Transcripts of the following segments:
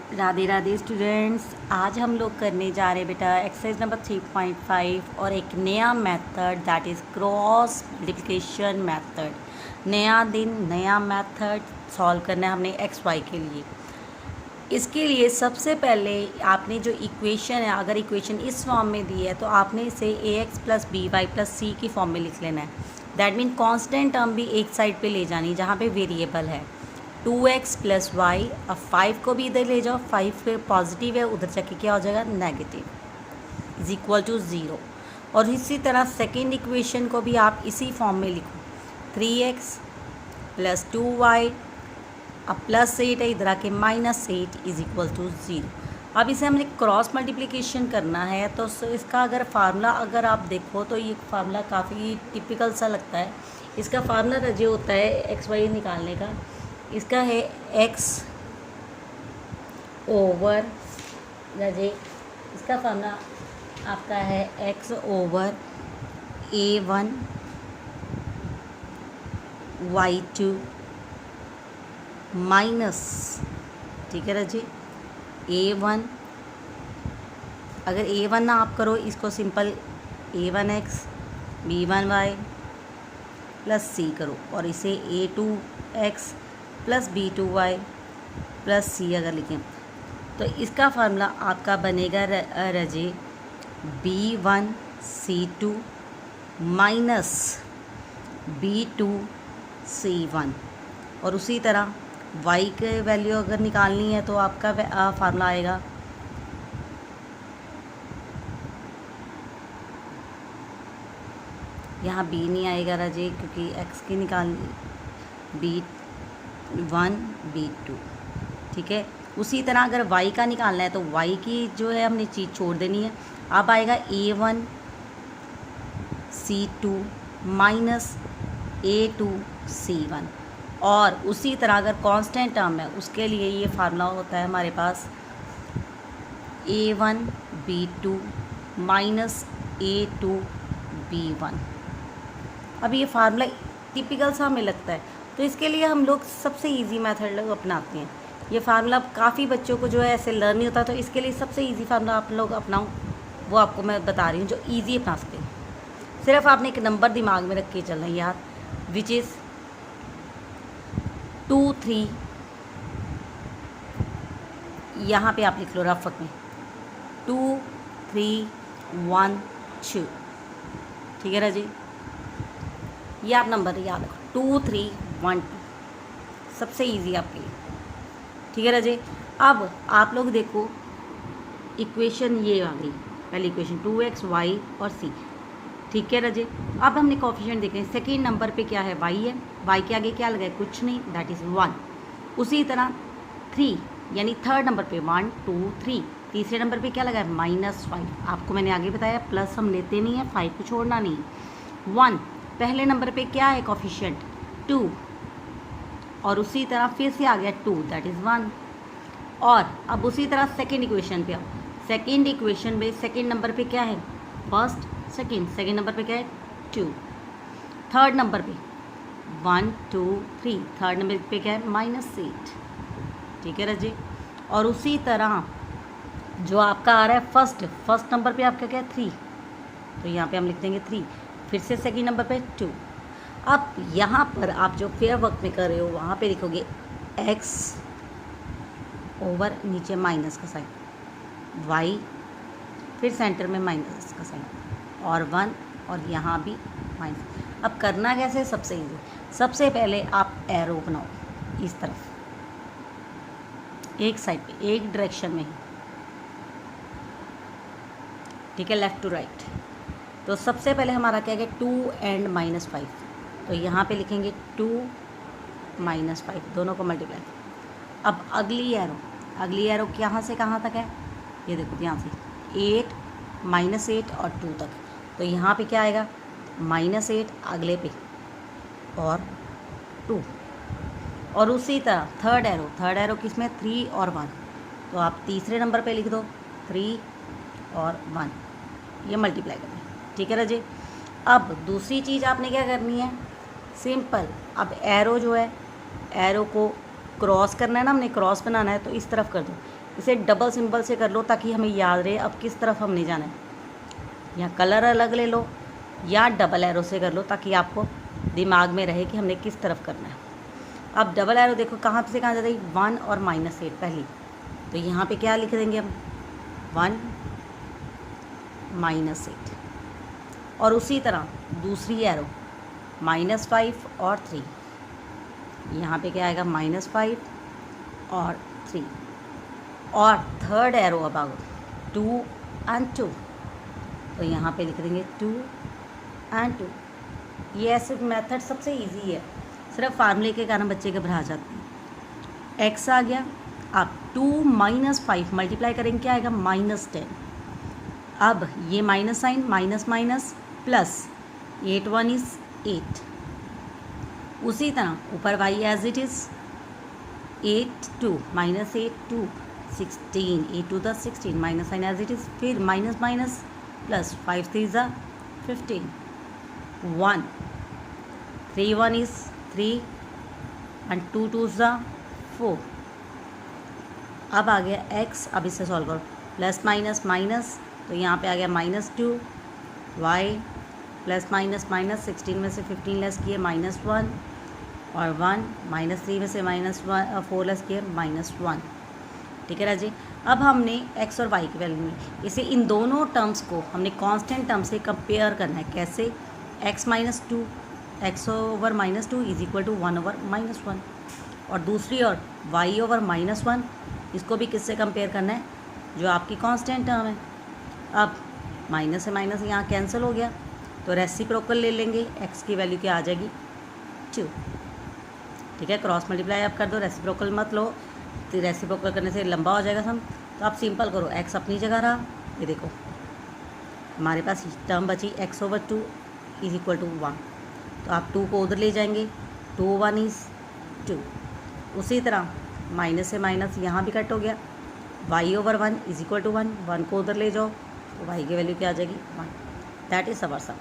Radhe Radhe students, आज हम लोग करने जा रहे हैं बेटा एक्सरसाइज नंबर 3.5 और एक नया method that is cross multiplication method. नया दिन नया मेथड सॉल्व करना है हमने एक्स वाई के लिए। इसके लिए सबसे पहले आपने जो इक्वेशन है, अगर इक्वेशन इस फॉर्म में दी है तो आपने इसे ax plus B Y plus C की फॉर्म में लिख लेना है। दैट मीन कांस्टेंट टर्म भी एक साइड पे ले जानी जहाँ पे वेरिएबल है 2x प्लस वाई। अब 5 को भी इधर ले जाओ, 5 पे पॉजिटिव है, उधर जाके क्या हो जाएगा नेगेटिव, इज इक्वल टू 0। और इसी तरह सेकेंड इक्वेशन को भी आप इसी फॉर्म में लिखो 3x प्लस 2y, अब प्लस 8 है, इधर आके -8 इज इक्वल टू 0। अब इसे हमने क्रॉस मल्टीप्लिकेशन करना है तो इसका अगर फार्मूला अगर आप देखो तो ये फार्मूला काफ़ी टिपिकल सा लगता है। इसका फार्मूला रजे होता है एक्स वाई निकालने का। इसका है x ओवर रजे, इसका फार्मूला आपका है x over a1 y2 minus, ठीक है रजी, a1, अगर a1 ना आप करो इसको simple a1x b1y plus c करो और इसे a2x plus b2y plus c अगर लिखें तो इसका फार्मूला आपका बनेगा रजे b1c2 माइनस b2c1। और उसी तरह y के वैल्यू अगर निकालनी है तो आपका फार्मूला आएगा यहाँ b नहीं आएगा राजे क्योंकि x की निकाल b1 b2, ठीक है। उसी तरह अगर y का निकालना है तो y की जो है हमने चीज़ छोड़ देनी है। अब आएगा a1 c2 minus a2 c1। और उसी तरह अगर कांस्टेंट टर्म है उसके लिए ये फार्मूला होता है हमारे पास a1 b2 minus a2 b1। अब ये फार्मूला टिपिकल सा हमें लगता है तो इसके लिए हम लोग सबसे इजी मेथड अपनाते हैं। ये फार्मूला काफ़ी बच्चों को जो है ऐसे लर्न नहीं होता, तो इसके लिए सबसे इजी फार्मूला आप लोग अपनाओ, वो आपको मैं बता रही हूँ जो इजी अपना सकते हैं। सिर्फ आपने एक नंबर दिमाग में रख के चलना है यार, विच इज़ 2 3, यहाँ पे आप लिख लो रफक में 2 3 1 2, ठीक है राजी। ये आप नंबर याद रखो 2 3 1 2, सबसे इजी आपके लिए, ठीक है राजे। अब आप लोग देखो इक्वेशन ये आ गई, पहली इक्वेशन 2x y और c, ठीक है राजे। अब हमने कोफिशिएंट देख रहे हैं, सेकेंड नंबर पे क्या है y है, y के आगे क्या लगा है, कुछ नहीं, दैट इज़ 1। उसी तरह 3 यानी थर्ड नंबर पे 1 2 3, तीसरे नंबर पे क्या लगा है -5, आपको मैंने आगे बताया प्लस हम लेते नहीं है, 5 को छोड़ना नहीं। 1 पहले नंबर पे क्या है कोफिशिएंट 2, और उसी तरह फिर से आ गया 2 दैट इज़ 1। और अब उसी तरह सेकेंड इक्वेशन पे आओ, सेकेंड इक्वेशन में सेकेंड नंबर पे क्या है फर्स्ट सेकेंड नंबर पे क्या है 2, थर्ड नंबर पे 1 2 3, थर्ड नंबर पे क्या है -8, ठीक है रजी। और उसी तरह जो आपका आ रहा है फर्स्ट नंबर पे आपका क्या है 3, तो यहाँ पे हम लिख देंगे 3, फिर से सेकेंड नंबर पे 2। अब यहाँ पर आप जो फेयर वर्क में कर रहे हो वहाँ पे लिखोगे x ओवर नीचे माइनस का साइन, y फिर सेंटर में माइनस का साइन और 1, और यहाँ भी माइनस। अब करना कैसे, सबसे इजी, सबसे पहले आप एरो बनाओ इस तरफ, एक साइड पे एक डायरेक्शन में ही, ठीक है, लेफ़्ट टू राइट। तो सबसे पहले हमारा क्या है 2 एंड -5, तो यहाँ पे लिखेंगे 2 -5, दोनों को मल्टीप्लाई। अब अगली एरो कहाँ से कहाँ तक है, ये देखो यहाँ से 8 -8 और 2 तक, तो यहाँ पे क्या आएगा -8 अगले पे और 2। और उसी तरह थर्ड एरो किस में 3 और 1, तो आप तीसरे नंबर पे लिख दो 3 और 1, ये मल्टीप्लाई करें, ठीक है राजे। अब दूसरी चीज़ आपने क्या करनी है, सिंपल, अब एरो जो है एरो को क्रॉस करना है ना, हमने क्रॉस बनाना है तो इस तरफ कर दो, इसे डबल सिंबल से कर लो ताकि हमें याद रहे अब किस तरफ हमने जाना है। या कलर अलग ले लो या डबल एरो से कर लो ताकि आपको दिमाग में रहे कि हमने किस तरफ करना है। अब डबल एरो देखो कहाँ से कहाँ जाता है, 1 और -8 पहली, तो यहाँ पे क्या लिख देंगे हम 1 -8। और उसी तरह दूसरी एरो -5 और 3, यहाँ पे क्या आएगा -5 और 3। और थर्ड एरो अबाउट 2 and 2, तो यहाँ पे लिख देंगे 2 and 2। ये ऐसे मेथड सबसे इजी है, सिर्फ फार्मूले के कारण बच्चे घबरा जाते हैं। x आ गया, अब 2 - 5 मल्टीप्लाई करेंगे क्या आएगा -10। अब ये minus sign minus minus plus 8 1 is 8। उसी तरह ऊपर y as it is 8 2 -8 2 16 8 2 16 minus sign as it is, फिर minus minus plus 5 3 15 1 3 1 is 3 and 2 2 4। अब आ गया x, अब इसे सॉल्व करो प्लस माइनस माइनस, तो यहाँ पे आ गया -2 y प्लस माइनस माइनस 16 में से 15 लेस किए -1 और 1 -3 में से -4 लेस किए -1। ठीक है ना जी। अब हमने x और y की वैल्यू में इसे इन दोनों टर्म्स को हमने कांस्टेंट टर्म से कंपेयर करना है। कैसे, x - 2 x over -2 is equal to 1 over -1, और दूसरी और y ओवर -1 इसको भी किससे कंपेयर करना है, जो आपकी कांस्टेंट टर्म है। अब माइनस से माइनस यहाँ कैंसिल हो गया, तो रेसिप्रोकल ले लेंगे, x की वैल्यू क्या आ जाएगी 2। ठीक है, क्रॉस मल्टीप्लाई आप कर दो, रेसिप्रोकल मत लो, तो रेसिप्रोकल करने से लंबा हो जाएगा सम। तो आप सिंपल करो, x अपनी जगह रहा, ये देखो हमारे पास टर्म बची x over 2 is equal to 1, तो आप 2 को उधर ले जाएंगे, 2 1 इज़ 2। उसी तरह माइनस से माइनस यहाँ भी कट हो गया, y over 1 is equal to 1, 1 को उधर ले जाओ, तो y की वैल्यू क्या आ जाएगी 1। दैट इज़ अवर सम।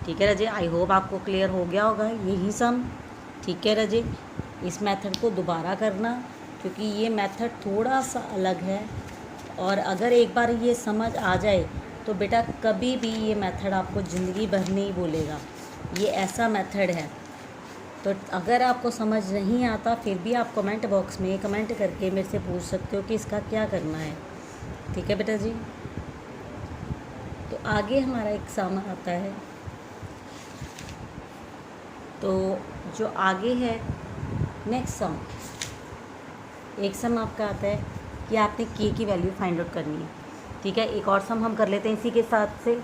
ठीक है रजे, आई होप आपको क्लियर हो गया होगा यही सम। ठीक है रजे, इस मेथड को दोबारा करना क्योंकि ये मेथड थोड़ा सा अलग है, और अगर एक बार ये समझ आ जाए तो बेटा कभी भी ये मेथड आपको ज़िंदगी भर नहीं भूलेगा। ये ऐसा मेथड है, तो अगर आपको समझ नहीं आता फिर भी आप कमेंट बॉक्स में कमेंट करके मेरे से पूछ सकते हो कि इसका क्या करना है। ठीक है बेटा जी। तो आगे हमारा एग्ज़ाम आता है, तो जो आगे है नेक्स्ट सम, एक सम आपका आता है कि आपने k की वैल्यू फाइंड आउट करनी है। ठीक है, एक और सम हम कर लेते हैं इसी के साथ से,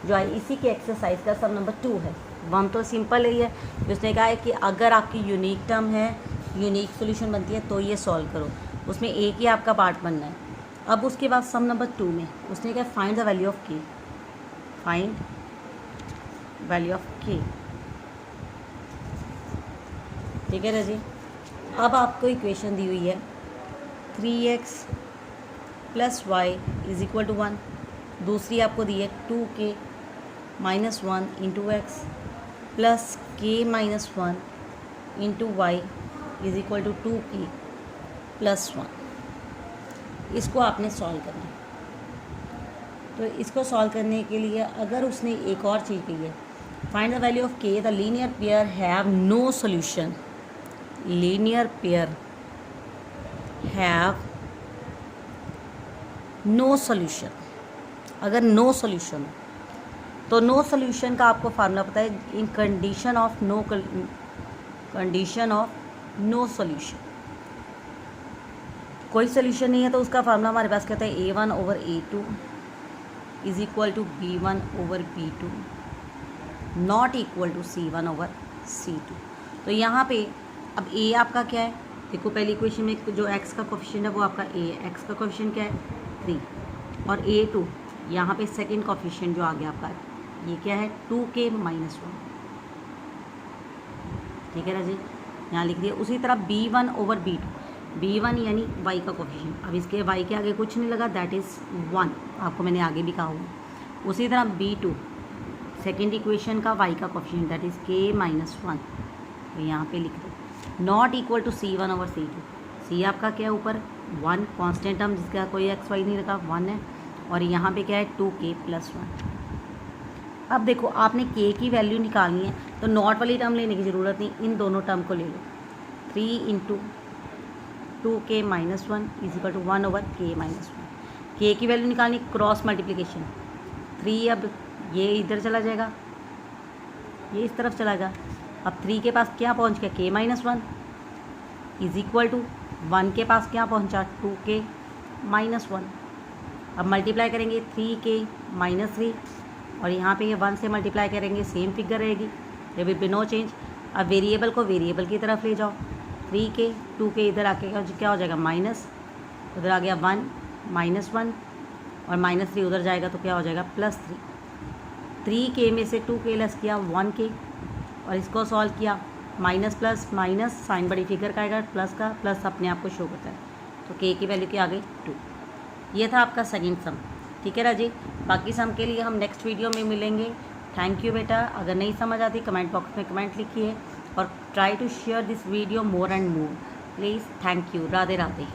जो है इसी के एक्सरसाइज का सम नंबर 2 है। 1 तो सिंपल ही है, उसने कहा है कि अगर आपकी यूनिक टर्म है, यूनिक सॉल्यूशन बनती है तो ये सॉल्व करो, उसमें एक ही आपका पार्ट बनना है। अब उसके बाद सम नंबर 2 में उसने कहा find the value of k, find value of k। ठीक है ना जी। अब आपको इक्वेशन दी हुई है 3x plus y is equal to 1, दूसरी आपको दी है 2k minus 1 into x plus k minus 1 into y is equal to 2k plus 1। इसको आपने सॉल्व करना है। तो इसको सॉल्व करने के लिए अगर उसने एक और चीज़ की है, find the value of k, the linear pair have no solution, linear pair have no solution. अगर नो सोल्यूशन तो नो सोल्यूशन का आपको फार्मूला पता है, in condition of no, condition of no solution, कोई सोल्यूशन नहीं है तो उसका फार्मूला हमारे पास कहता है a1 over a2 is equal to b1 over b2 not equal to c1 over c2। तो यहाँ पे अब a आपका क्या है, देखो पहली इक्वेशन में जो x का कोफिशिएंट है वो आपका a है, x का कोफिशिएंट क्या है 3, और a2 यहाँ पे सेकंड कोफिशिएंट जो आ गया आपका ये क्या है 2k माइनस 1। ठीक है ना जी, यहाँ लिख दिया। उसी तरह b1 ओवर b2, b1 यानी y का कोफिशिएंट, अब इसके y के आगे कुछ नहीं लगा, दैट इज़ 1, आपको मैंने आगे भी कहा हुआ। उसी तरह b2 सेकेंड इक्वेशन का y का coefficient that is k minus 1, तो यहाँ पे लिख दो not equal to c1 over c2। c आपका क्या है ऊपर 1 कांस्टेंट टर्म जिसका कोई एक्स वाई नहीं रखा 1 है, और यहाँ पे क्या है 2k + 1। अब देखो आपने k की वैल्यू निकालनी है तो नॉट वाली टर्म लेने की ज़रूरत नहीं, इन दोनों टर्म को ले लो। 3 × 2k - 1 = 1/k - 1। k की वैल्यू निकालनी, क्रॉस मल्टीप्लिकेशन। 3 अब ये इधर चला जाएगा, ये इस तरफ चला गया। अब 3 के पास क्या पहुंच गया k - 1 = 1 के पास क्या पहुंचा 2k - 1। अब मल्टीप्लाई करेंगे 3k - 3, और यहाँ पे ये 1 से मल्टीप्लाई करेंगे सेम फिगर रहेगी, ये विल बी नो चेंज। अब वेरिएबल को वेरिएबल की तरफ ले जाओ, 3k 2k इधर आके क्या हो जाएगा माइनस, उधर आ गया 1 - 1, और -3 उधर जाएगा तो क्या हो जाएगा +3। 3k में से 2k लेस किया 1k, और इसको सॉल्व किया माइनस प्लस माइनस, साइन बड़ी फिगर का आएगा प्लस का, प्लस अपने आप को शो करता है, तो k की वैल्यू क्या आ गई 2। ये था आपका सेकंड सम। ठीक है राजी, बाकी सम के लिए हम नेक्स्ट वीडियो में मिलेंगे। थैंक यू बेटा। अगर नहीं समझ आती कमेंट बॉक्स में कमेंट लिखिए, और try to share this video more and more please. Thank you. Radhe Radhe.